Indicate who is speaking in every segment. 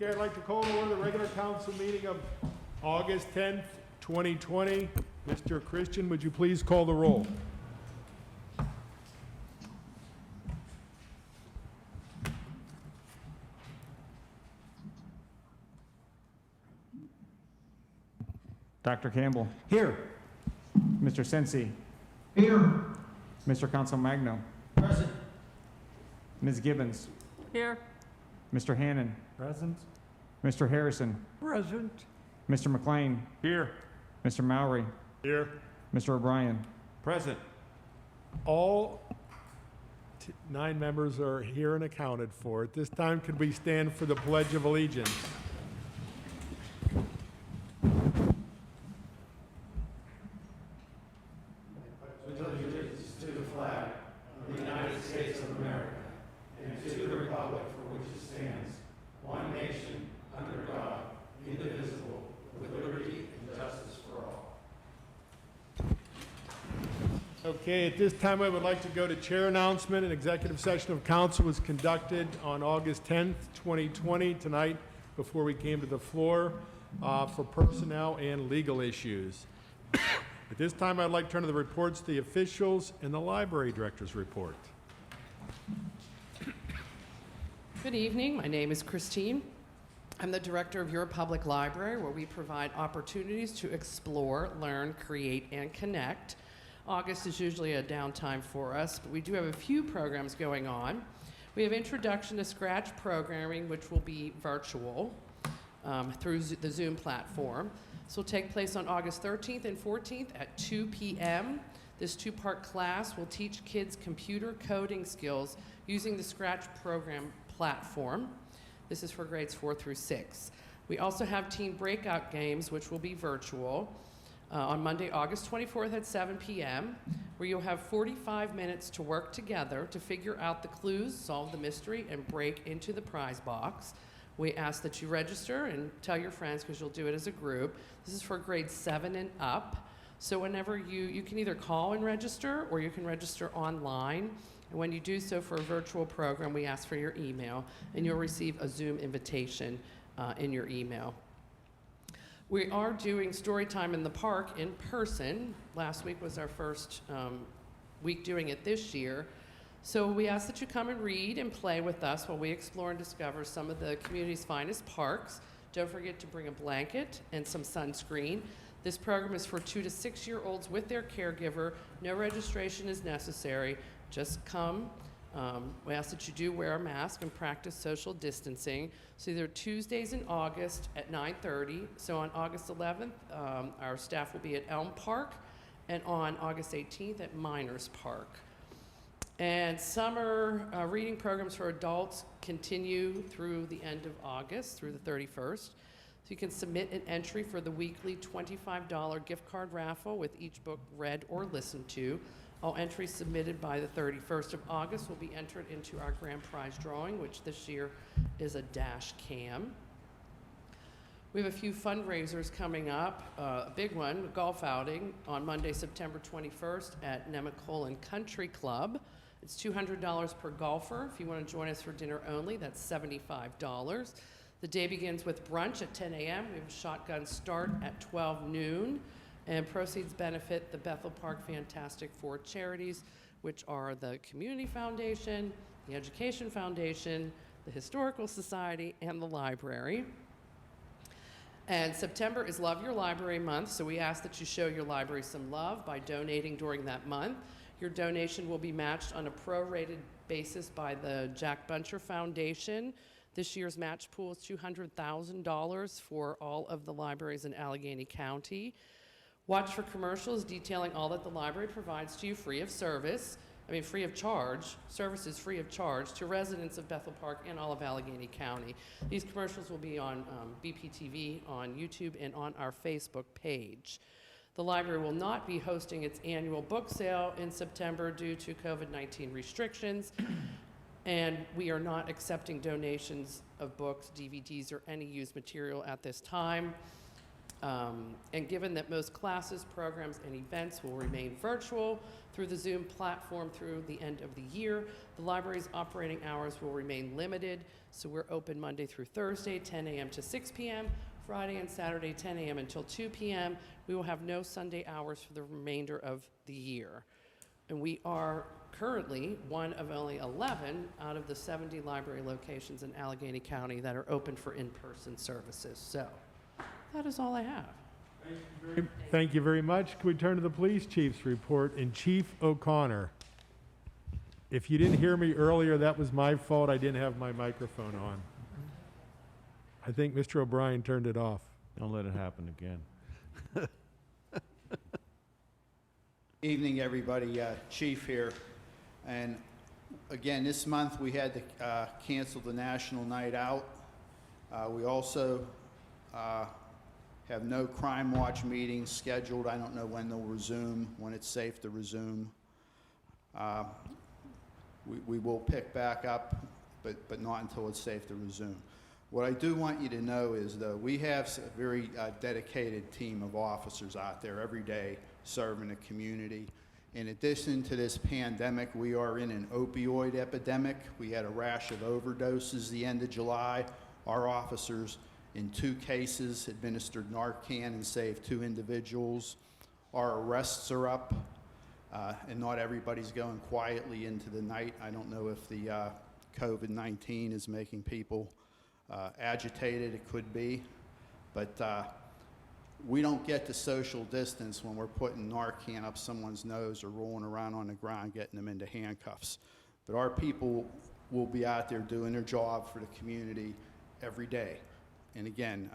Speaker 1: Okay, I'd like to call to order the regular council meeting of August 10th, 2020. Mr. Christian, would you please call the roll?
Speaker 2: Dr. Campbell.
Speaker 3: Here.
Speaker 2: Mr. Sensi.
Speaker 3: Here.
Speaker 2: Mr. Council Magno.
Speaker 3: Present.
Speaker 2: Ms. Gibbons.
Speaker 4: Here.
Speaker 2: Mr. Hannon.
Speaker 3: Present.
Speaker 2: Mr. Harrison.
Speaker 3: Present.
Speaker 2: Mr. McLean.
Speaker 1: Here.
Speaker 2: Mr. Mowry.
Speaker 1: Here.
Speaker 2: Mr. O'Brien.
Speaker 3: Present.
Speaker 1: All 9 members are here and accounted for. At this time, could we stand for the Pledge of Allegiance? Okay, at this time, I would like to go to chair announcement. An executive session of council was conducted on August 10th, 2020, tonight, before we came to the floor for personnel and legal issues. At this time, I'd like to turn to the reports, the officials, and the library director's report.
Speaker 4: Good evening. My name is Christine. I'm the director of Your Public Library, where we provide opportunities to explore, learn, create, and connect. August is usually a downtime for us, but we do have a few programs going on. We have Introduction to Scratch programming, which will be virtual through the Zoom platform. This will take place on August 13th and 14th at 2 p.m. This 2-part class will teach kids computer coding skills using the Scratch program platform. This is for grades 4 through 6. We also have teen breakout games, which will be virtual. On Monday, August 24th at 7 p.m., where you'll have 45 minutes to work together to figure out the clues, solve the mystery, and break into the prize box. We ask that you register and tell your friends, because you'll do it as a group. This is for grades 7 and up. So whenever you can either call and register, or you can register online. And when you do so for a virtual program, we ask for your email, and you'll receive a Zoom invitation in your email. We are doing story time in the park in person. Last week was our first week doing it this year. So we ask that you come and read and play with us while we explore and discover some of the community's finest parks. Don't forget to bring a blanket and some sunscreen. This program is for 2 to 6-year-olds with their caregiver. No registration is necessary. Just come. We ask that you do wear a mask and practice social distancing. So they're Tuesdays in August at 9:30. So on August 11th, our staff will be at Elm Park, and on August 18th at Miners Park. And summer reading programs for adults continue through the end of August, through the 31st. So you can submit an entry for the weekly $25 gift card raffle with each book read or listened to. All entries submitted by the 31st of August will be entered into our grand prize drawing, which this year is a dash cam. We have a few fundraisers coming up. A big one, a golf outing on Monday, September 21st at Nemacolin Country Club. It's $200 per golfer. If you want to join us for dinner only, that's $75. The day begins with brunch at 10 a.m. We have a shotgun start at 12 noon. And proceeds benefit the Bethel Park Fantastic Four charities, which are the Community Foundation, the Education Foundation, the Historical Society, and the library. And September is Love Your Library Month, so we ask that you show your library some love by donating during that month. Your donation will be matched on a prorated basis by the Jack Buncher Foundation. This year's match pool is $200,000 for all of the libraries in Allegheny County. Watch for commercials detailing all that the library provides to you free of charge. Service is free of charge to residents of Bethel Park and all of Allegheny County. These commercials will be on BPTV, on YouTube, and on our Facebook page. The library will not be hosting its annual book sale in September due to COVID-19 restrictions, and we are not accepting donations of books, DVDs, or any used material at this time. And given that most classes, programs, and events will remain virtual through the Zoom platform through the end of the year, the library's operating hours will remain limited. So we're open Monday through Thursday, 10 a.m. to 6 p.m., Friday and Saturday, 10 a.m. until 2 p.m. We will have no Sunday hours for the remainder of the year. And we are currently one of only 11 out of the 70 library locations in Allegheny County that are open for in-person services. So that is all I have.
Speaker 1: Thank you very much. Can we turn to the police chief's report? And Chief O'Connor, if you didn't hear me earlier, that was my fault. I didn't have my microphone on. I think Mr. O'Brien turned it off.
Speaker 3: Don't let it happen again.
Speaker 5: Evening, everybody. Chief here. And again, this month we had to cancel the National Night Out. We also have no Crime Watch meetings scheduled. I don't know when they'll resume, when it's safe to resume. We will pick back up, but not until it's safe to resume. What I do want you to know is, though, we have a very dedicated team of officers out there every day serving the community. In addition to this pandemic, we are in an opioid epidemic. We had a rash of overdoses the end of July. Our officers, in 2 cases, administered Narcan and saved 2 individuals. Our arrests are up, and not everybody's going quietly into the night. I don't know if the COVID-19 is making people agitated. It could be, but we don't get to social distance when we're putting Narcan up someone's nose or rolling around on the ground getting them into handcuffs. But our people will be out there doing their job for the community every day. And again,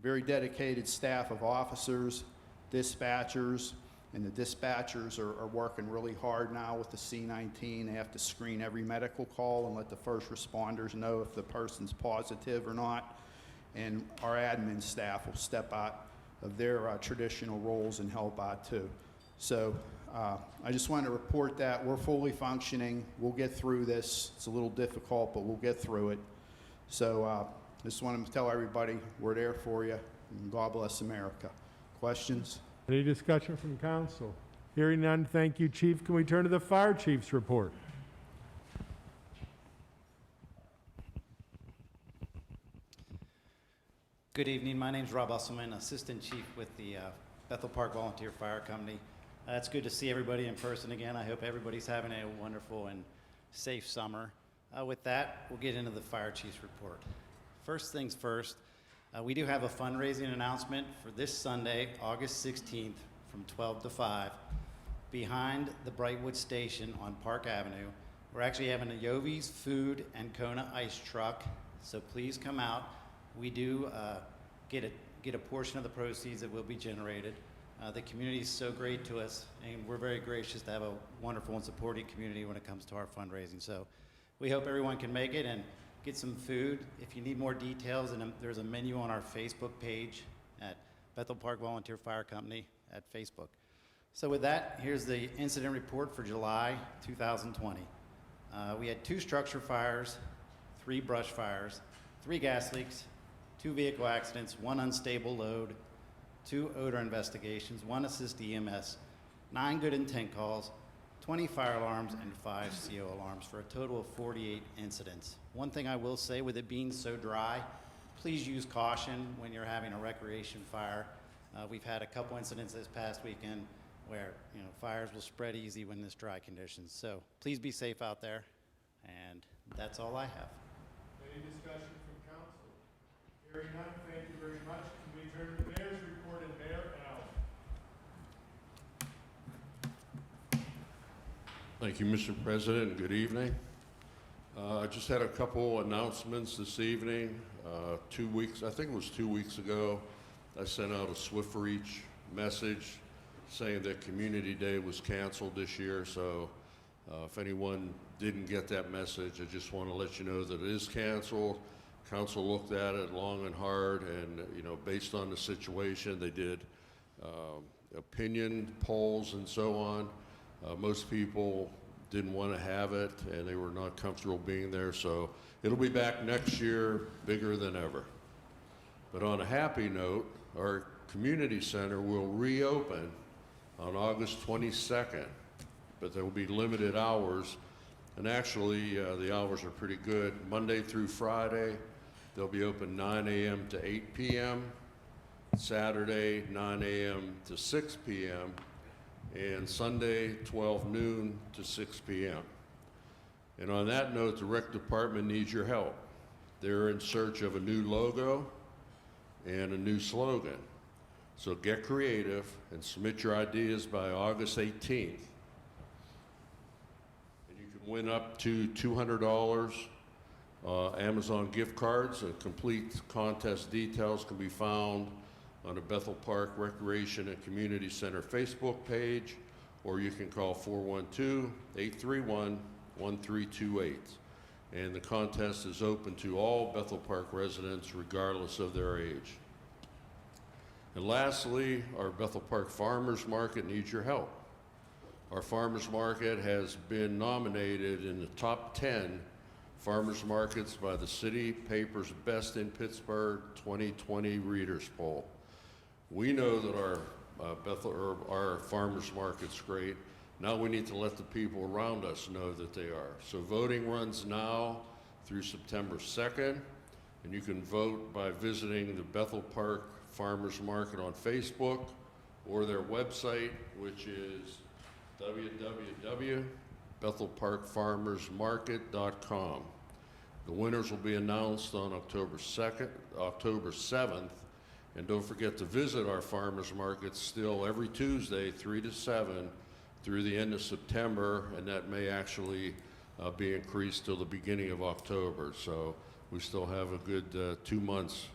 Speaker 5: very dedicated staff of officers, dispatchers, and the dispatchers are working really hard now with the C-19. They have to screen every medical call and let the first responders know if the person's positive or not. And our admin staff will step out of their traditional roles and help out too. So I just wanted to report that we're fully functioning. We'll get through this. It's a little difficult, but we'll get through it. So just wanted to tell everybody we're there for you, and God bless America. Questions?
Speaker 1: Any discussion from council? Hearing none, thank you, Chief. Can we turn to the fire chief's report?
Speaker 6: Good evening. My name's Rob Usselman, Assistant Chief with the Bethel Park Volunteer Fire Company. It's good to see everybody in person again. I hope everybody's having a wonderful and safe summer. With that, we'll get into the fire chief's report. First things first, we do have a fundraising announcement for this Sunday, August 16th, from 12 to 5, behind the Brightwood Station on Park Avenue. We're actually having a Yovi's Food and Kona Ice Truck, so please come out. We do get a portion of the proceeds that will be generated. The community is so great to us, and we're very gracious to have a wonderful and supporting community when it comes to our fundraising. So we hope everyone can make it and get some food. If you need more details, and there's a menu on our Facebook page at Bethel Park Volunteer Fire Company at Facebook. So with that, here's the incident report for July 2020. We had 2 structure fires, 3 brush fires, 3 gas leaks, 2 vehicle accidents, 1 unstable load, 2 odor investigations, 1 assist EMS, 9 good intent calls, 20 fire alarms, and 5 CO alarms for a total of 48 incidents. One thing I will say, with it being so dry, please use caution when you're having a recreation fire. We've had a couple incidents this past weekend where fires will spread easy when there's dry conditions. So please be safe out there, and that's all I have.
Speaker 1: Any discussion from council? Hearing none, thank you very much. Can we turn to the mayor's report, and Mayor Allen?
Speaker 7: Thank you, Mr. President, and good evening. I just had a couple announcements this evening. 2 weeks, I think it was 2 weeks ago, I sent out a Swift Reach message saying that Community Day was canceled this year. So if anyone didn't get that message, I just want to let you know that it is canceled. Council looked at it long and hard, and based on the situation, they did opinion polls and so on. Most people didn't want to have it, and they were not comfortable being there. So it'll be back next year, bigger than ever. But on a happy note, our Community Center will reopen on August 22nd, but there will be limited hours. And actually, the hours are pretty good. Monday through Friday, they'll be open 9 a.m. to 8 p.m., Saturday, 9 a.m. to 6 p.m., and Sunday, 12 noon to 6 p.m. And on that note, the rec department needs your help. They're in search of a new logo and a new slogan. So get creative and submit your ideas by August 18th. And you can win up to $200 Amazon gift cards. And complete contest details can be found on the Bethel Park Recreation and Community Center Facebook page, or you can call 412-831-1328. And the contest is open to all Bethel Park residents regardless of their age. And lastly, our Bethel Park Farmers Market needs your help. Our Farmers Market has been nominated in the top 10 farmers markets by the city paper's Best in Pittsburgh 2020 Readers Poll. We know that our farmers market's great. Now we need to let the people around us know that they are. So voting runs now through September 2nd, and you can vote by visiting the Bethel Park Farmers Market on Facebook or their website, which is www.bethelparkfarmersmarket.com. The winners will be announced on October 7th, and don't forget to visit our farmers markets still every Tuesday, 3 to 7, through the end of September, and that may actually be increased till the beginning of October. So we still have a good 2 months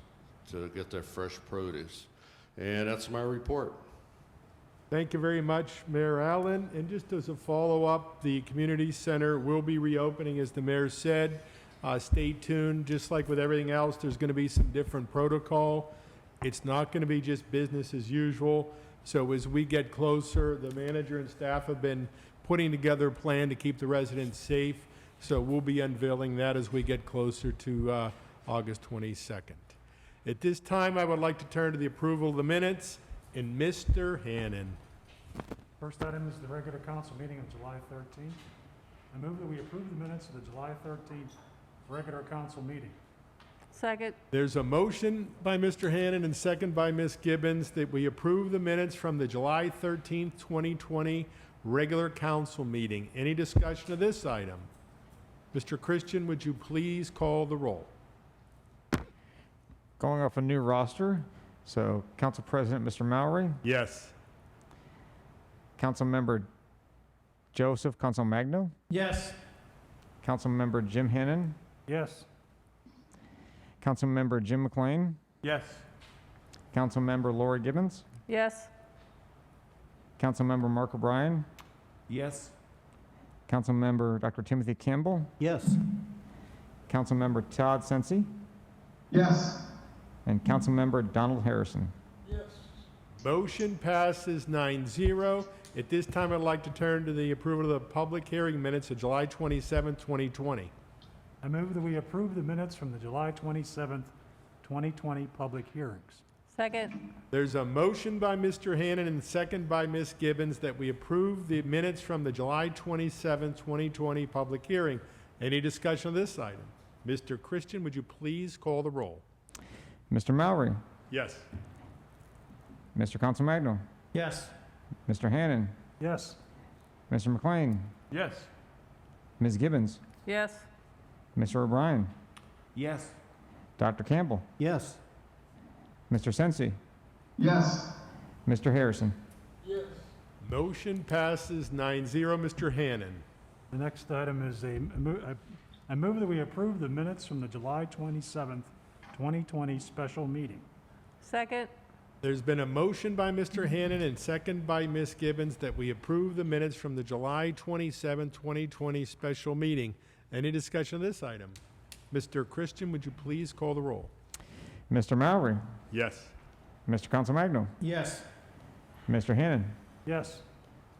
Speaker 7: to get that fresh produce. And that's my report.
Speaker 1: Thank you very much, Mayor Allen. And just as a follow-up, the community center will be reopening, as the mayor said. Stay tuned. Just like with everything else, there's going to be some different protocol. It's not going to be just business as usual. So as we get closer, the manager and staff have been putting together a plan to keep the residents safe. So we'll be unveiling that as we get closer to August 22nd. At this time, I would like to turn to the approval of the minutes. And Mr. Hannon.
Speaker 8: First item is the regular council meeting of July 13th. I move that we approve the minutes of the July 13th regular council meeting.
Speaker 9: Second.
Speaker 1: There's a motion by Mr. Hannon and second by Ms. Gibbons that we approve the minutes from the July 13th, 2020 regular council meeting. Any discussion of this item? Mr. Christian, would you please call the roll?
Speaker 2: Going off a new roster, so Council President Mr. Mowry,
Speaker 1: Yes.
Speaker 2: Councilmember Joseph Consolmagno,
Speaker 8: Yes.
Speaker 2: Councilmember Jim Hannon,
Speaker 8: Yes.
Speaker 2: Councilmember Jim McLean,
Speaker 1: Yes.
Speaker 2: Councilmember Laura Gibbons,
Speaker 9: Yes.
Speaker 2: Councilmember Mark O'Brien,
Speaker 3: Yes.
Speaker 2: Councilmember Dr. Timothy Campbell,
Speaker 3: Yes.
Speaker 2: Councilmember Todd Sensi,
Speaker 10: yes,
Speaker 2: and Councilmember Donald Harrison.
Speaker 1: Motion passes 9-0. At this time, I'd like to turn to the approval of the public hearing minutes of July 27th, 2020.
Speaker 8: I move that we approve the minutes from the July 27th, 2020 public hearings.
Speaker 9: Second.
Speaker 1: There's a motion by Mr. Hannon and second by Ms. Gibbons that we approve the minutes from the July 27th, 2020 public hearing. Any discussion of this item? Mr. Christian, would you please call the roll?
Speaker 2: Mr. Mowry,
Speaker 1: Yes.
Speaker 2: Mr. Consolmagno,
Speaker 8: Yes.
Speaker 2: Mr. Hannon,
Speaker 8: Yes.
Speaker 2: Mr. McLean,
Speaker 1: Yes.
Speaker 2: Ms. Gibbons,
Speaker 9: Yes.
Speaker 2: Mr. O'Brien,
Speaker 3: Yes.
Speaker 2: Dr. Campbell,
Speaker 3: Yes.
Speaker 2: Mr. Sensi,
Speaker 10: yes,
Speaker 2: Mr. Harrison.
Speaker 1: Motion passes 9-0. Mr. Hannon.
Speaker 8: The next item is I move that we approve the minutes from the July 27th, 2020 special meeting.
Speaker 9: Second.
Speaker 1: There's been a motion by Mr. Hannon and second by Ms. Gibbons that we approve the minutes from the July 27th, 2020 special meeting. Any discussion of this item? Mr. Christian, would you please call the roll?
Speaker 2: Mr. Mowry,
Speaker 1: Yes.
Speaker 2: Mr. Consolmagno,
Speaker 8: Yes.
Speaker 2: Mr. Hannon,
Speaker 8: Yes.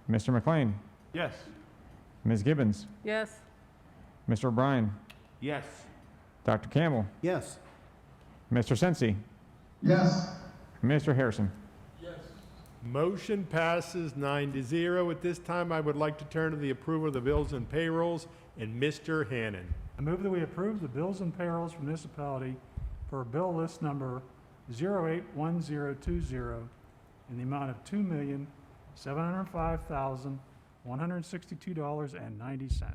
Speaker 2: Mr. McLean,
Speaker 1: Yes.
Speaker 2: Ms. Gibbons,
Speaker 9: Yes.
Speaker 2: Mr. O'Brien,
Speaker 3: Yes.
Speaker 2: Dr. Campbell,
Speaker 3: Yes.
Speaker 2: Mr. Sensi,
Speaker 10: yes,
Speaker 2: Mr. Harrison.
Speaker 1: Motion passes 9-0. At this time, I would like to turn to the approval of the bills and payrolls, and Mr. Hannan.
Speaker 8: I move that we approve the bills and payrolls for municipality for bill list number 081020 in the amount of $2,705,162.90.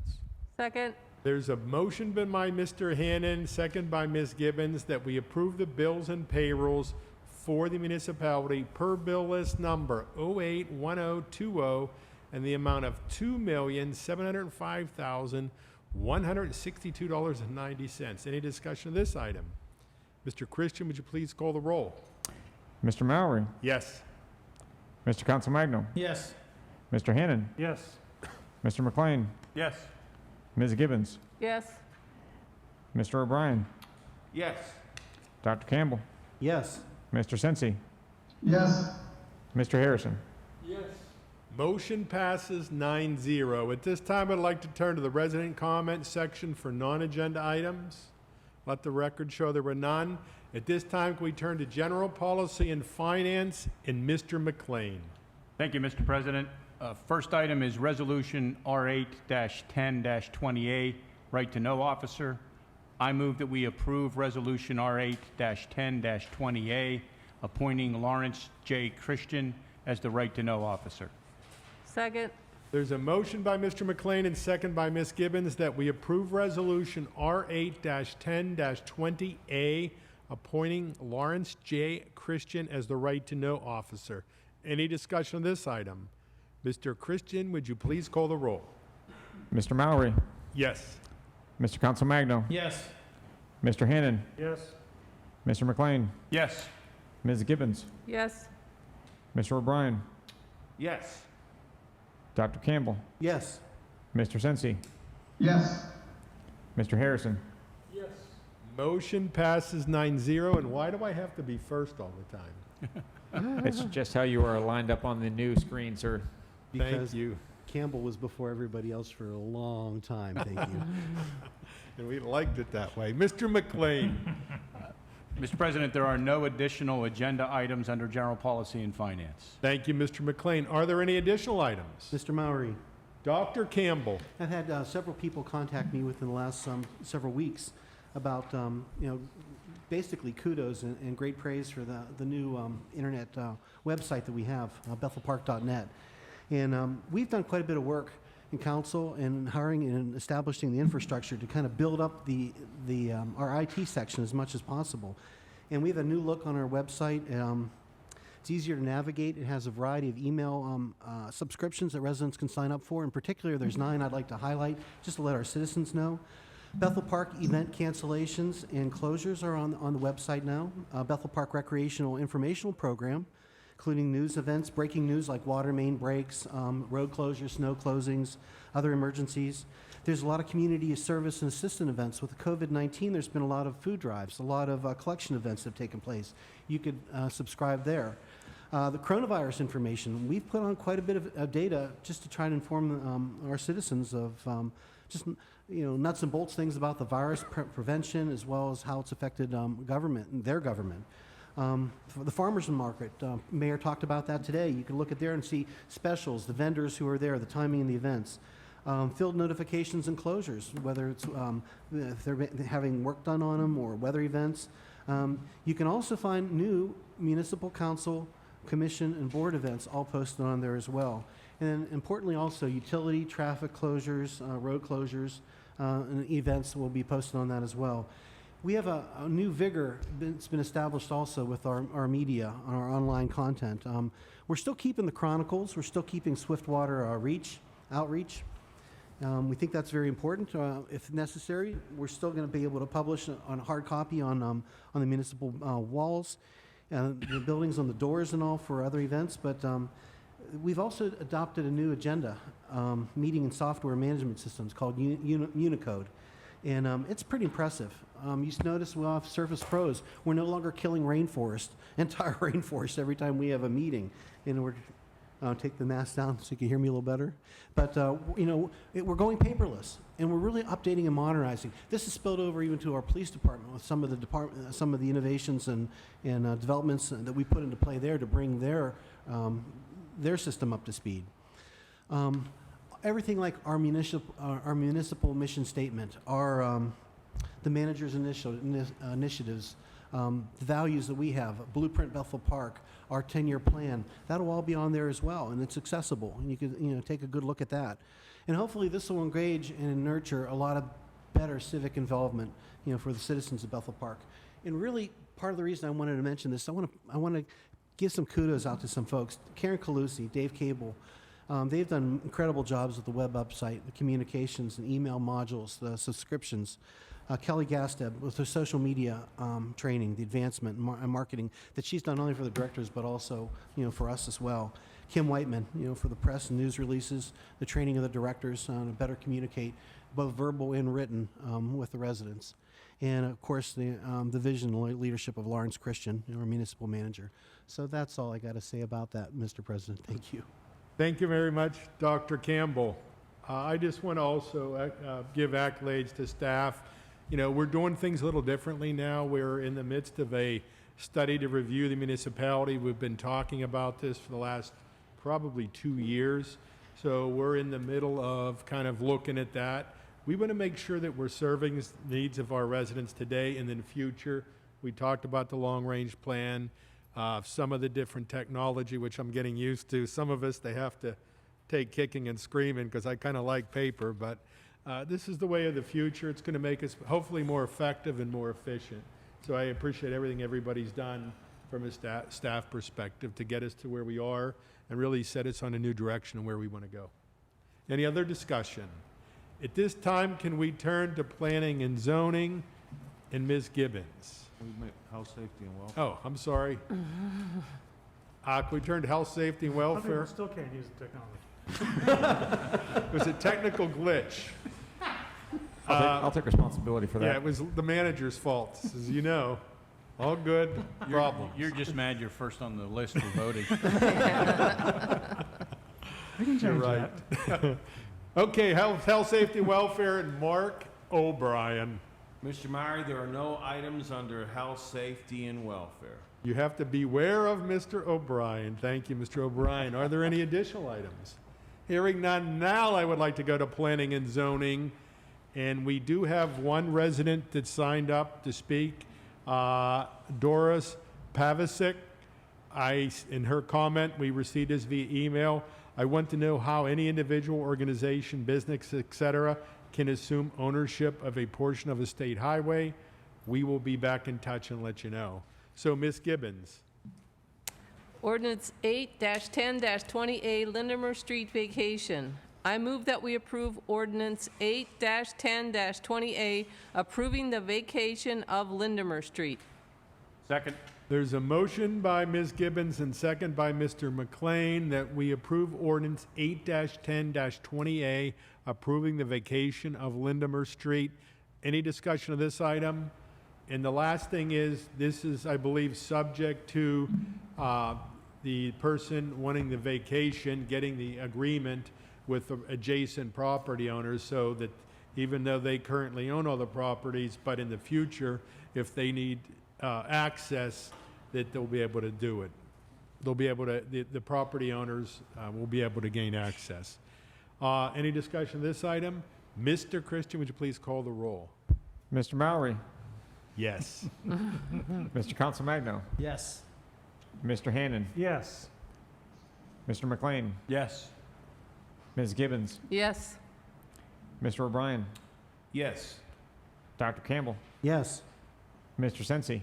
Speaker 9: Second.
Speaker 1: There's a motion by Mr. Hannan, second by Ms. Gibbons, that we approve the bills and payrolls for the municipality per bill list number 081020 and the amount of $2,705,162.90. Any discussion of this item? Mr. Christian, would you please call the roll?
Speaker 2: Mr. Mallory,
Speaker 1: Yes.
Speaker 2: Mr. Council Magno,
Speaker 6: Yes.
Speaker 2: Mr. Hannan,
Speaker 8: Yes.
Speaker 2: Mr. McLean,
Speaker 3: Yes.
Speaker 2: Ms. Gibbons,
Speaker 9: Yes.
Speaker 2: Mr. O'Brien,
Speaker 3: Yes.
Speaker 2: Dr. Campbell,
Speaker 6: Yes.
Speaker 2: Mr. Sensi,
Speaker 10: Yes.
Speaker 2: Mr. Harrison.
Speaker 1: Motion passes 9-0. At this time, I'd like to turn to the resident comment section for non-agenda items. Let the record show there were none. At this time, can we turn to general policy and finance and Mr. McLean?
Speaker 11: Thank you, Mr. President. First item is Resolution R8-10-20A, Right to Know Officer. I move that we approve Resolution R8-10-20A, appointing Lawrence J. Christian as the Right to Know Officer.
Speaker 9: Second.
Speaker 1: There's a motion by Mr. McLean and second by Ms. Gibbons that we approve Resolution R8-10-20A, appointing Lawrence J. Christian as the Right to Know Officer. Any discussion on this item? Mr. Christian, would you please call the roll?
Speaker 2: Mr. Mallory,
Speaker 1: Yes.
Speaker 2: Mr. Council Magno,
Speaker 6: Yes.
Speaker 2: Mr. Hannan,
Speaker 8: Yes.
Speaker 2: Mr. McLean,
Speaker 11: Yes.
Speaker 2: Ms. Gibbons,
Speaker 9: Yes.
Speaker 2: Mr. O'Brien,
Speaker 3: Yes.
Speaker 2: Dr. Campbell,
Speaker 6: Yes.
Speaker 2: Mr. Sensi,
Speaker 10: Yes.
Speaker 2: Mr. Harrison.
Speaker 1: Motion passes 9-0. And why do I have to be first all the time?
Speaker 2: It's just how you are lined up on the new screen, sir.
Speaker 1: Thank
Speaker 12: Because
Speaker 1: you.
Speaker 12: Campbell was before everybody else for a long time. Thank you.
Speaker 1: And we liked it that way. Mr. McLean.
Speaker 11: Mr. President, there are no additional agenda items under General Policy and Finance.
Speaker 1: Thank you, Mr. McLean. Are there any additional items?
Speaker 12: Mr. Mowry,
Speaker 1: Dr. Campbell.
Speaker 12: I've had several people contact me within the last several weeks about, basically kudos and great praise for the new internet website that we have, bethelpark.net. And we've done quite a bit of work in council and hiring and establishing the infrastructure to kind of build up our IT section as much as possible. And we have a new look on our website. It's easier to navigate. It has a variety of email subscriptions that residents can sign up for. In particular, there's 9 I'd like to highlight just to let our citizens know. Bethel Park event cancellations and closures are on the website now. Bethel Park Recreational Informational Program, including news events, breaking news like water main breaks, road closures, snow closings, other emergencies. There's a lot of community service and assistant events. With COVID-19, there's been a lot of food drives, a lot of collection events that have taken place. You could subscribe there. The coronavirus information, we've put on quite a bit of data just to try to inform our citizens of just nuts and bolts things about the virus prevention, as well as how it's affected government and their government. For the farmers market, Mayor talked about that today. You can look at there and see specials, the vendors who are there, the timing and the events. Field notifications and closures, whether it's if they're having work done on them or weather events. You can also find new municipal council, commission, and board events all posted on there as well. And importantly also, utility, traffic closures, road closures, and events will be posted on that as well. We have a new vigor that's been established also with our media, our online content. We're still keeping the chronicles. We're still keeping Swiftwater outreach. We think that's very important. If necessary, we're still going to be able to publish on hard copy on the municipal walls, the buildings on the doors and all for other events. But we've also adopted a new agenda, meeting and software management systems called Unicode. And it's pretty impressive. You notice we have Surface Pros. We're no longer killing entire rainforest every time we have a meeting. And we're take the mask down so you can hear me a little better. But, we're going paperless, and we're really updating and modernizing. This has spilled over even to our police department with some of the innovations and developments that we put into play there to bring their system up to speed. Everything like our municipal mission statement, the manager's initiatives, the values that we have, Blueprint Bethel Park, our 10-year plan, that'll all be on there as well, and it's accessible, and you can take a good look at that. And hopefully this will engage and nurture a lot of better civic involvement, for the citizens of Bethel Park. And really, part of the reason I wanted to mention this, I want to give some kudos out to some folks. Karen Calusi, Dave Cable, they've done incredible jobs with the web website, the communications and email modules, the subscriptions. Kelly Gasteb with her social media training, the advancement and marketing that she's done not only for the directors but also, for us as well. Kim Whiteman, for the press and news releases, the training of the directors to better communicate, both verbal and written, with the residents. And of course, the vision and leadership of Lawrence Christian, our municipal manager. So that's all I got to say about that, Mr. President. Thank you.
Speaker 1: Thank you very much, Dr. Campbell. I just want to also give accolades to staff. We're doing things a little differently now. We're in the midst of a study to review the municipality. We've been talking about this for the last probably 2 years. So we're in the middle of kind of looking at that. We want to make sure that we're serving the needs of our residents today and in the future. We talked about the long-range plan, some of the different technology, which I'm getting used to. Some of us, they have to take kicking and screaming because I kind of like paper, but this is the way of the future. It's going to make us hopefully more effective and more efficient. So I appreciate everything everybody's done from a staff perspective to get us to where we are and really set us on a new direction and where we want to go. Any other discussion? At this time, can we turn to planning and zoning and Ms. Gibbons?
Speaker 3: Health, safety, and welfare.
Speaker 1: Oh, I'm sorry. Can we turn to health, safety, and
Speaker 8: Some
Speaker 1: welfare?
Speaker 8: people still can't use the technology.
Speaker 1: It was a technical glitch.
Speaker 2: I'll take responsibility for that.
Speaker 1: Yeah, it was the manager's fault, as you know. All good problems.
Speaker 11: You're just mad you're first on the list for voting.
Speaker 8: We can
Speaker 1: You're
Speaker 8: change
Speaker 1: right.
Speaker 8: that.
Speaker 1: Okay, health, safety, welfare, and Mark O'Brien.
Speaker 3: Mr. Meyer, there are no items under health, safety, and welfare.
Speaker 1: You have to beware of Mr. O'Brien. Thank you, Mr. O'Brien. Are there any additional items? Hearing none, now I would like to go to planning and zoning. And we do have one resident that signed up to speak, Doris Pavicic. In her comment, we received this via email. I want to know how any individual, organization, business, etc., can assume ownership of a portion of a state highway. We will be back in touch and let you know. So, Ms. Gibbons.
Speaker 9: Ordinance 8-10-20A Lindemer Street vacation. I move that we approve Ordinance 8-10-20A approving the vacation of Lindemer Street.
Speaker 11: Second.
Speaker 1: There's a motion by Ms. Gibbons and second by Mr. McLean that we approve Ordinance 8-10-20A approving the vacation of Lindemer Street. Any discussion of this item? And the last thing is, this is, I believe, subject to the person wanting the vacation getting the agreement with the adjacent property owners so that even though they currently own all the properties, but in the future, if they need access, that they'll be able to do it. They'll be able to, the property owners will be able to gain access. Any discussion of this item? Mr. Christian, would you please call the roll?
Speaker 2: Mr. Mowry,
Speaker 1: Yes.
Speaker 2: Mr. Consolmagno,
Speaker 12: Yes.
Speaker 2: Mr. Hannon,
Speaker 8: Yes.
Speaker 2: Mr. McLean,
Speaker 11: Yes.
Speaker 2: Ms. Gibbons,
Speaker 9: Yes.
Speaker 2: Mr. O'Brien,
Speaker 3: Yes.
Speaker 2: Dr. Campbell,
Speaker 12: Yes.
Speaker 2: Mr. Sensi,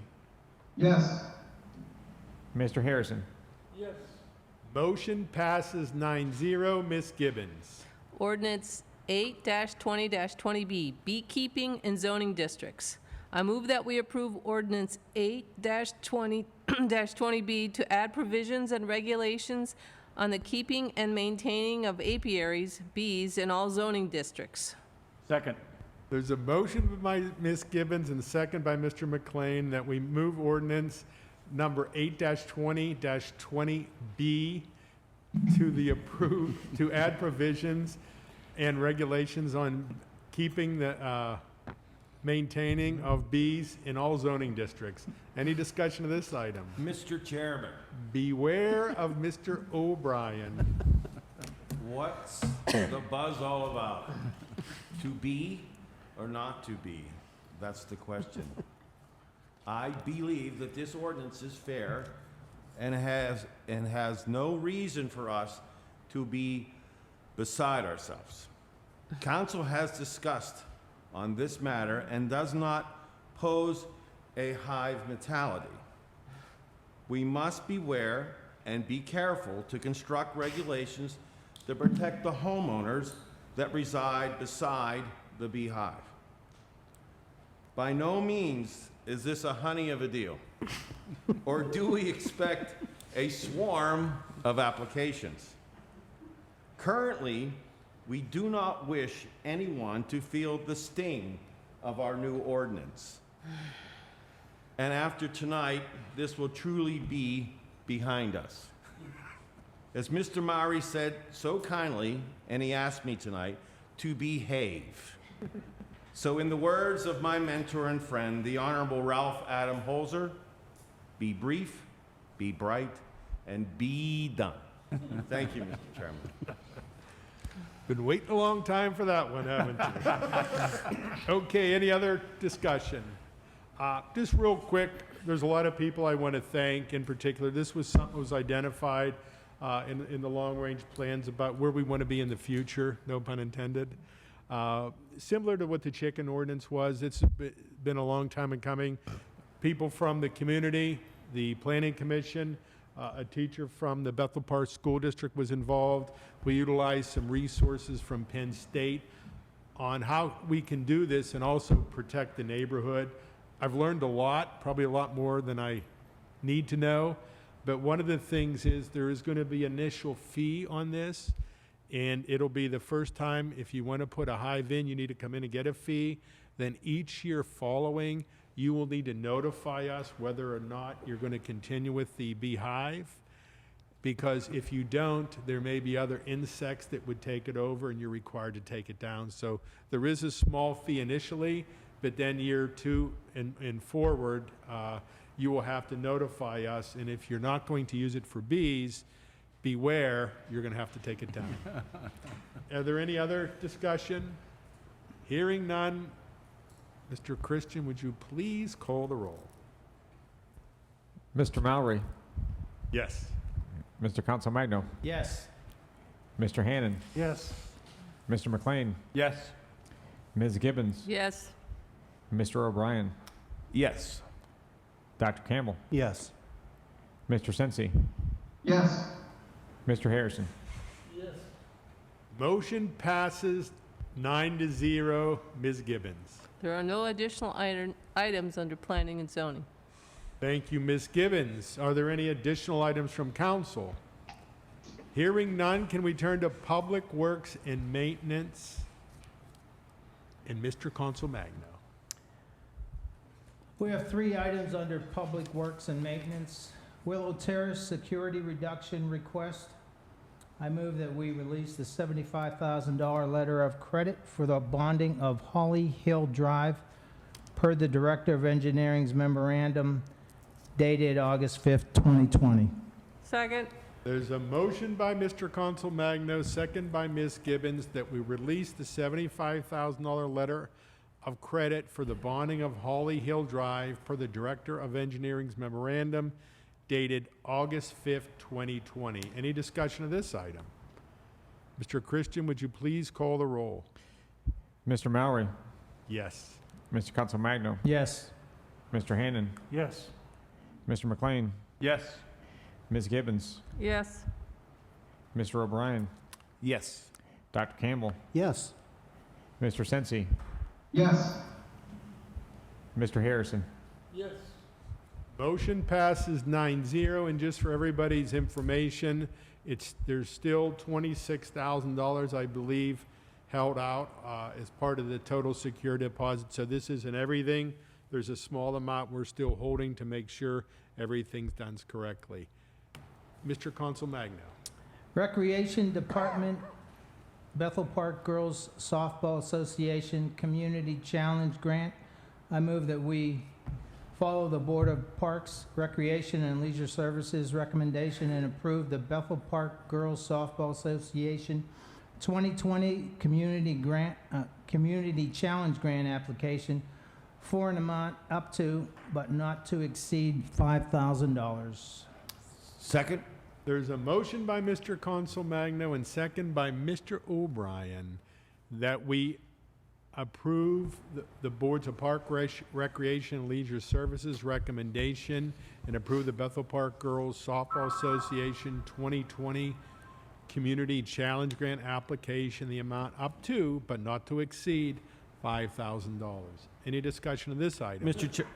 Speaker 10: Yes.
Speaker 2: Mr. Harrison.
Speaker 1: Yes. Motion passes 9-0. Ms. Gibbons.
Speaker 9: Ordinance 8-20-20B beekeeping and zoning districts. I move that we approve Ordinance 8-20-20B to add provisions and regulations on the keeping and maintaining of apiaries, bees, in all zoning districts.
Speaker 11: Second.
Speaker 1: There's a motion by Ms. Gibbons and a second by Mr. McLean that we move ordinance number 8-20-20B to add provisions and regulations on keeping the, maintaining of bees in all zoning districts. Any discussion of this item?
Speaker 3: Mr. Chairman,
Speaker 1: Beware of Mr. O'Brien.
Speaker 3: what's the buzz all about? To be or not to be? That's the question. I believe that this ordinance is fair and has no reason for us to be beside ourselves. Council has discussed on this matter and does not pose a hive mentality. We must beware and be careful to construct regulations that protect the homeowners that reside beside the beehive. By no means is this a honey of a deal, or do we expect a swarm of applications. Currently, we do not wish anyone to feel the sting of our new ordinance. And after tonight, this will truly be behind us. As Mr. Maury said so kindly, and he asked me tonight, to behave. So in the words of my mentor and friend, the Honorable Ralph Adam Holzer, be brief, be bright, and be done. Thank you, Mr. Chairman.
Speaker 1: Been waiting a long time for that one, haven't you? Okay, any other discussion? Just real quick, there's a lot of people I want to thank. In particular, this was something that was identified in the long-range plans about where we want to be in the future, no pun intended. Similar to what the chicken ordinance was, it's been a long time in coming. People from the community, the planning commission, a teacher from the Bethel Park School District was involved. We utilized some resources from Penn State on how we can do this and also protect the neighborhood. I've learned a lot, probably a lot more than I need to know. But one of the things is there is going to be initial fee on this, and it'll be the first time if you want to put a hive in, you need to come in and get a fee. Then each year following, you will need to notify us whether or not you're going to continue with the beehive. Because if you don't, there may be other insects that would take it over and you're required to take it down. So there is a small fee initially, but then year 2 and forward, you will have to notify us. And if you're not going to use it for bees, beware, you're going to have to take it down. Are there any other discussion? Hearing none, Mr. Christian, would you please call the roll?
Speaker 2: Mr. Mallory.
Speaker 1: Yes.
Speaker 2: Mr. Council Magno.
Speaker 6: Yes.
Speaker 2: Mr. Hannan.
Speaker 8: Yes.
Speaker 2: Mr. McLean.
Speaker 11: Yes.
Speaker 2: Ms. Gibbons.
Speaker 9: Yes.
Speaker 2: Mr. O'Brien.
Speaker 3: Yes.
Speaker 2: Dr. Campbell.
Speaker 12: Yes.
Speaker 2: Mr. Sensi.
Speaker 10: Yes.
Speaker 2: Mr. Harrison.
Speaker 1: Motion passes 9-0. Ms. Gibbons.
Speaker 9: There are no additional items under planning and zoning.
Speaker 1: Thank you, Ms. Gibbons. Are there any additional items from council? Hearing none, can we turn to Public Works and Maintenance? And Mr. Consul Magno.
Speaker 13: We have 3 items under Public Works and Maintenance. Willow Terrace Security Reduction Request. I move that we release the $75,000 letter of credit for the bonding of Holly Hill Drive per the Director of Engineering's memorandum dated August 5th, 2020.
Speaker 9: Second.
Speaker 1: There's a motion by Mr. Consul Magno, second by Ms. Gibbons, that we release the $75,000 letter of credit for the bonding of Holly Hill Drive per the Director of Engineering's memorandum dated August 5th, 2020. Any discussion of this item? Mr. Christian, would you please call the roll?
Speaker 2: Mr. Mallory.
Speaker 1: Yes.
Speaker 2: Mr. Council Magno.
Speaker 13: Yes.
Speaker 2: Mr. Hannan.
Speaker 8: Yes.
Speaker 2: Mr. McLean.
Speaker 11: Yes.
Speaker 2: Ms. Gibbons.
Speaker 9: Yes.
Speaker 2: Mr. O'Brien.
Speaker 3: Yes.
Speaker 2: Dr. Campbell.
Speaker 12: Yes.
Speaker 2: Mr. Sensi.
Speaker 10: Yes.
Speaker 2: Mr. Harrison.
Speaker 1: Motion passes 9-0, and just for everybody's information, there's still $26,000, I believe, held out as part of the total secure deposit. So this isn't everything. There's a small amount we're still holding to make sure everything's done correctly. Mr. Consul Magno.
Speaker 13: Recreation Department, Bethel Park Girls Softball Association Community Challenge Grant. I move that we follow the Board of Parks, Recreation, and Leisure Services recommendation and approve the Bethel Park Girls Softball Association 2020 Community Challenge Grant application for an amount up to, but not to exceed, $5,000.
Speaker 3: Second?
Speaker 1: There's a motion by Mr. Consul Magno and second by Mr. O'Brien that we approve the Boards of Park Recreation and Leisure Services recommendation and approve the Bethel Park Girls Softball Association 2020 Community Challenge Grant application, the amount up to, but not to exceed, $5,000. Any discussion of this item?
Speaker 3: Mr.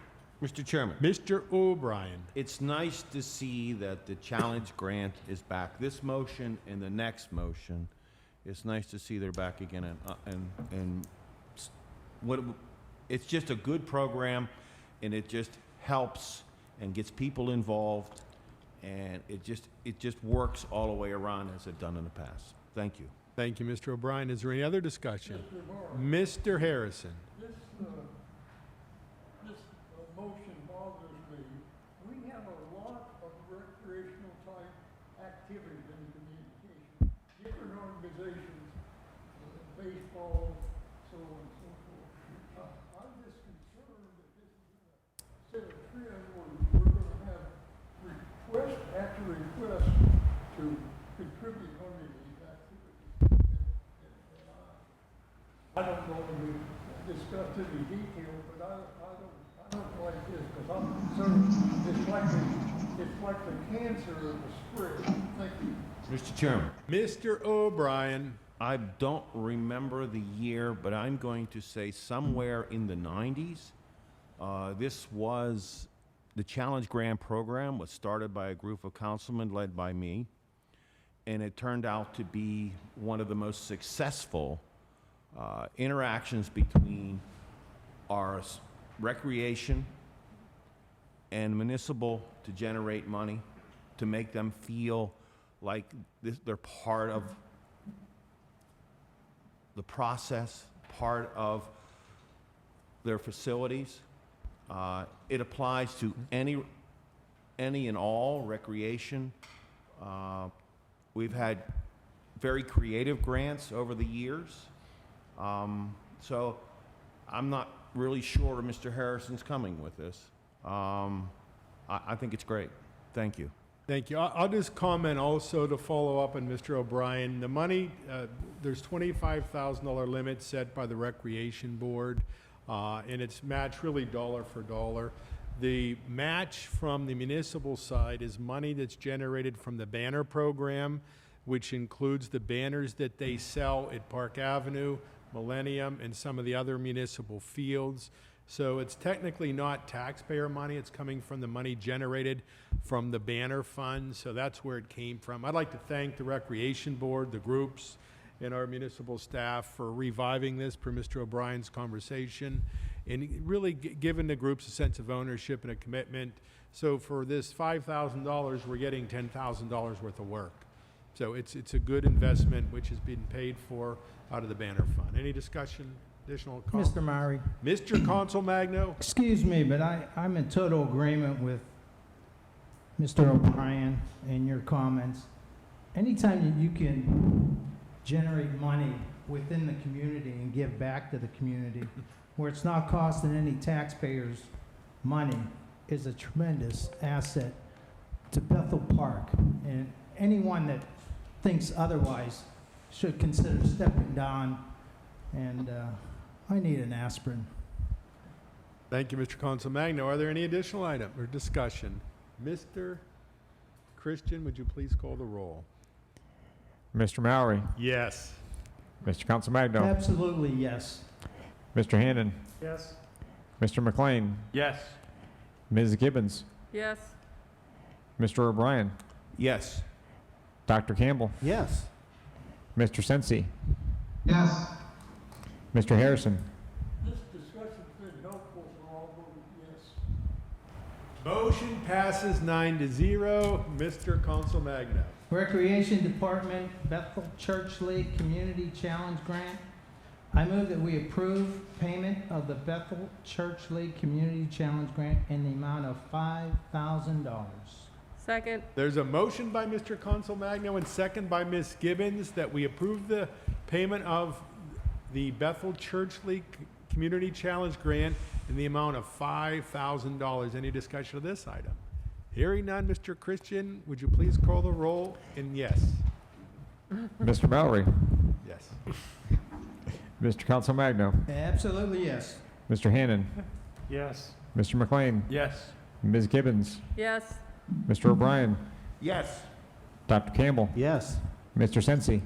Speaker 3: Chairman.
Speaker 1: Mr. O'Brien.
Speaker 3: It's nice to see that the challenge grant is back. This motion and the next motion, it's nice to see they're back again, and it's just a good program, and it just helps and gets people involved, and it just works all the way around as it's done in the past. Thank you.
Speaker 1: Thank you, Mr. O'Brien. Is there any other discussion? Mr. Harrison.
Speaker 14: This motion bothers me. We have a lot of recreational type activities in the communication. Different organizations, baseball, so on and so forth. I'm just concerned that this is a set of trend where we're going to have request after request to contribute money to these activities. I don't know if we discussed any detail, but I don't like this, because I'm concerned it's like the cancer of the spread. Thank you.
Speaker 3: Mr. Chairman.
Speaker 1: Mr. O'Brien.
Speaker 3: I don't remember the year, but I'm going to say somewhere in the 90s. This was, the Challenge Grant program was started by a group of councilmen led by me, and it turned out to be one of the most successful interactions between our recreation and municipal to generate money, to make them feel like they're part of the process, part of their facilities. It applies to any and all recreation. We've had very creative grants over the years. So I'm not really sure where Mr. Harrison's coming with this. I think it's great. Thank you.
Speaker 1: Thank you. I'll just comment also to follow up on Mr. O'Brien. The money, there's $25,000 limit set by the Recreation Board, and it's matched really dollar for dollar. The match from the municipal side is money that's generated from the banner program, which includes the banners that they sell at Park Avenue, Millennium, and some of the other municipal fields. So it's technically not taxpayer money. It's coming from the money generated from the banner fund. So that's where it came from. I'd like to thank the Recreation Board, the groups, and our municipal staff for reviving this per Mr. O'Brien's conversation and really giving the groups a sense of ownership and a commitment. So for this $5,000, we're getting $10,000 worth of work. So it's a good investment which has been paid for out of the banner fund. Any discussion? Additional comments?
Speaker 13: Mr. Murray.
Speaker 1: Mr. Consul Magno.
Speaker 13: Excuse me, but I'm in total agreement with Mr. O'Brien and your comments. Anytime you can generate money within the community and give back to the community, where it's not costing any taxpayers money, is a tremendous asset to Bethel Park. And anyone that thinks otherwise should consider stepping down, and I need an aspirin.
Speaker 1: Thank you, Mr. Consul Magno. Are there any additional item or discussion? Mr. Christian, would you please call the roll?
Speaker 2: Mr. Mowry.
Speaker 1: Yes.
Speaker 2: Mr. Council Magno.
Speaker 13: Absolutely, yes.
Speaker 2: Mr. Hannon.
Speaker 8: Yes.
Speaker 2: Mr. McLean.
Speaker 11: Yes.
Speaker 2: Ms. Gibbons.
Speaker 9: Yes.
Speaker 2: Mr. O'Brien.
Speaker 3: Yes.
Speaker 2: Dr. Campbell.
Speaker 12: Yes.
Speaker 2: Mr. Sensi.
Speaker 10: Yes.
Speaker 2: Mr. Harrison.
Speaker 14: This discussion's been helpful for all voted yes.
Speaker 1: Motion passes 9-0. Mr. Council Magno.
Speaker 13: Recreation Department, Bethel Church League Community Challenge Grant. I move that we approve payment of the Bethel Church League Community Challenge Grant in the amount of $5,000.
Speaker 9: Second.
Speaker 1: There's a motion by Mr. Council Magno and second by Ms. Gibbons that we approve the payment of the Bethel Church League Community Challenge Grant in the amount of $5,000. Any discussion of this item? Hearing none, Mr. Christian, would you please call the roll? And yes.
Speaker 2: Mr. Mallory.
Speaker 1: Yes.
Speaker 2: Mr. Council Magno.
Speaker 13: Absolutely, yes.
Speaker 2: Mr. Hannan.
Speaker 8: Yes.
Speaker 2: Mr. McLean.
Speaker 11: Yes.
Speaker 2: Ms. Gibbons.
Speaker 9: Yes.
Speaker 2: Mr. O'Brien.
Speaker 3: Yes.
Speaker 2: Dr. Campbell.
Speaker 12: Yes.
Speaker 2: Mr. Sensi.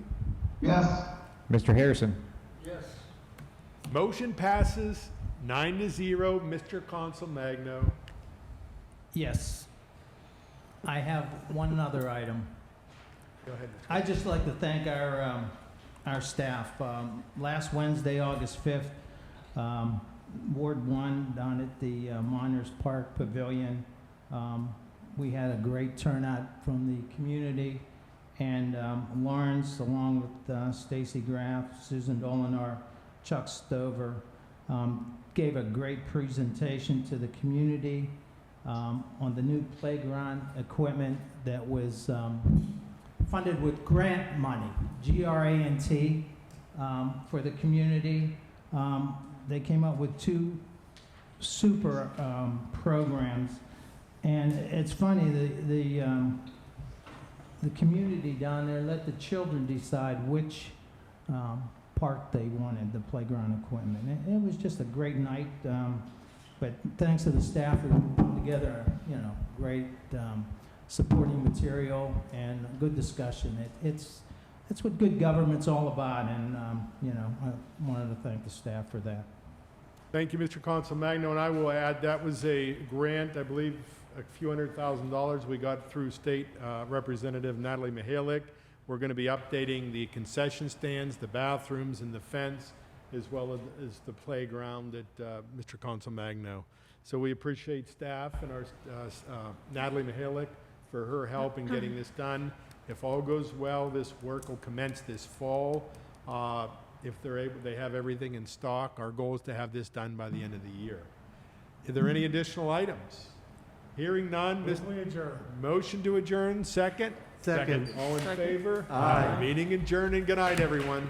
Speaker 10: Yes.
Speaker 2: Mr. Harrison.
Speaker 14: Yes.
Speaker 1: Motion passes 9-0. Mr. Council Magno.
Speaker 13: Yes. I have one other item.
Speaker 1: Go ahead.
Speaker 13: I'd just like to thank our staff. Last Wednesday, August 5th, Ward 1 down at the Miners Park Pavilion, we had a great turnout from the community, and Lawrence, along with Stacy Graff, Susan Dolinar, Chuck Stover, gave a great presentation to the community on the new playground equipment that was funded with grant money, GRANT, for the community. They came up with two super programs, and it's funny, the community down there let the children decide which park they wanted, the playground equipment. It was just a great night, but thanks to the staff who put together, great supporting material and good discussion. It's what good government's all about, and I wanted to thank the staff for that.
Speaker 1: Thank you, Mr. Council Magno, and I will add that was a grant, I believe, a few $100,000 we got through State Representative Natalie Mihalik. We're going to be updating the concession stands, the bathrooms, and the fence, as well as the playground at Mr. Council Magno. So we appreciate staff and our Natalie Mihalik for her help in getting this done. If all goes well, this work will commence this fall. If they're able, they have everything in stock. Our goal is to have this done by the end of the year. Are there any additional items? Hearing none,
Speaker 8: We adjourn.
Speaker 1: motion to adjourn, second?
Speaker 12: Second.
Speaker 1: All in favor?
Speaker 12: Aye.
Speaker 1: Meeting adjourned, and good night, everyone.